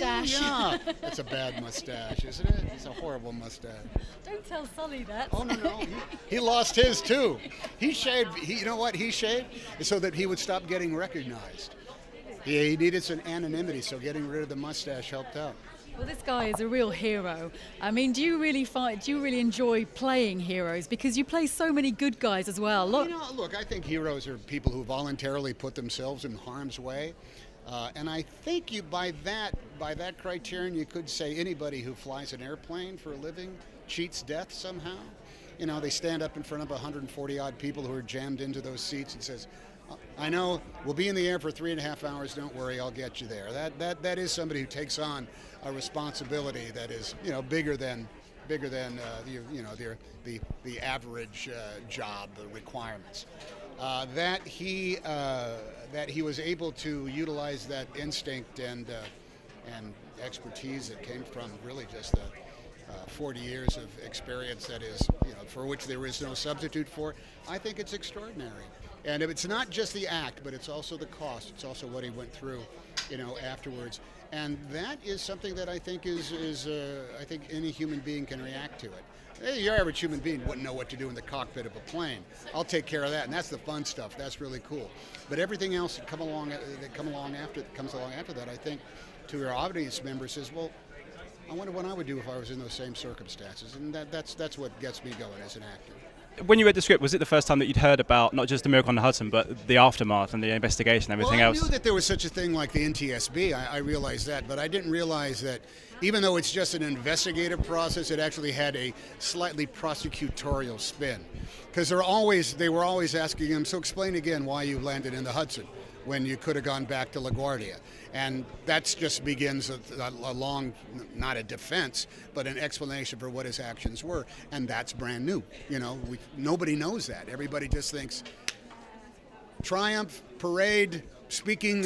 mustache. Yeah, that's a bad mustache, isn't it? It's a horrible mustache. Don't tell Sully that. Oh, no. He lost his, too. He shaved, you know what? He shaved so that he would stop getting recognized. He needed some anonymity, so getting rid of the mustache helped out. Well, this guy is a real hero. I mean, do you really enjoy playing heroes? Because you play so many good guys as well. Look, I think heroes are people who voluntarily put themselves in harm's way. And I think by that criterion, you could say anybody who flies an airplane for a living cheats death somehow. You know, they stand up in front of 140 odd people who are jammed into those seats and says, I know, we'll be in the air for 3.5 hours, don't worry, I'll get you there. That is somebody who takes on a responsibility that is, bigger than the average job requirements. That he was able to utilize that instinct and expertise that came from really just 40 years of experience that is, for which there is no substitute for. I think it's extraordinary. And it's not just the act, but it's also the cost. It's also what he went through, afterwards. And that is something that I think I think any human being can react to it. Hey, your average human being wouldn't know what to do in the cockpit of a plane. I'll take care of that, and that's the fun stuff. That's really cool. But everything else that comes along after that, I think, to your audience members says, well, I wonder what I would do if I was in those same circumstances, and that's what gets me going as an actor. When you read the script, was it the first time that you'd heard about not just the miracle on the Hudson, but the aftermath and the investigation and everything else? I knew that there was such a thing like the NTSB. I realized that, but I didn't realize that even though it's just an investigative process, it actually had a slightly prosecutorial spin. Because they were always asking him, so explain again why you landed in the Hudson when you could have gone back to LaGuardia. And that just begins a long, not a defense, but an explanation for what his actions were. And that's brand new. Nobody knows that. Everybody just thinks triumph, parade, speaking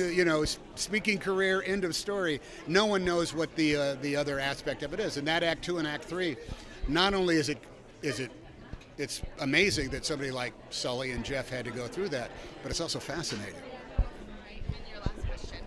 career, end of story. No one knows what the other aspect of it is. And that Act 2 and Act 3, not only is it's amazing that somebody like Sully and Jeff had to go through that, but it's also fascinating.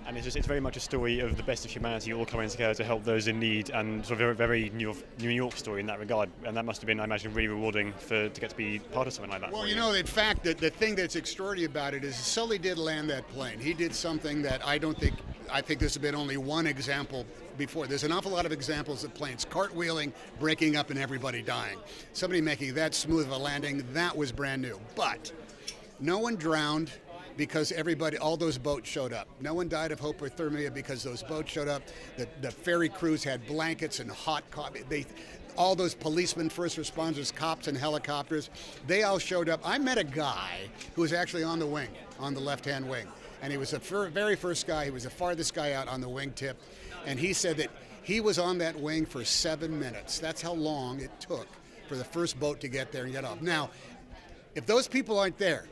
And it's very much a story of the best of humanity all coming together to help those in need, and sort of a very New York story in that regard. And that must have been, I imagine, really rewarding to get to be part of something like that. Well, in fact, the thing that's extraordinary about it is Sully did land that plane. He did something that I think there's been only one example before. There's an awful lot of examples of planes cartwheeling, breaking up, and everybody dying. Somebody making that smooth of a landing, that was brand new. But no one drowned, because all those boats showed up. No one died of hypothermia because those boats showed up. The ferry crews had blankets and hot coffee. All those policemen, first responders, cops and helicopters, they all showed up. I met a guy who was actually on the wing, on the left-hand wing. And he was the very first guy. He was the farthest guy out on the wingtip. And he said that he was on that wing for 7 minutes. That's how long it took for the first boat to get there and get off. Now, if those people aren't there,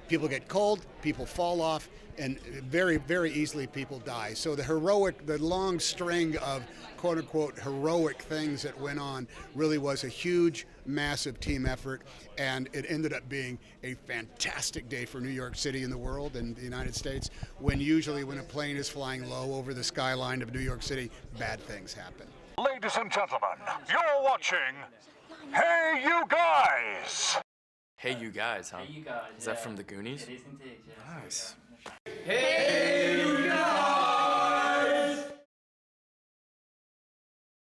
people get cold, people fall off, and very, very easily people die. So the long string of quote-unquote heroic things that went on really was a huge, massive team effort, and it ended up being a fantastic day for New York City and the world and the United States, when usually when a plane is flying low over the skyline of New York City, bad things happen. Ladies and gentlemen, you're watching Hey You Guys! Hey You Guys, huh? Hey You Guys. Is that from the Goonies? It is indeed, yeah. Nice. Hey You Guys!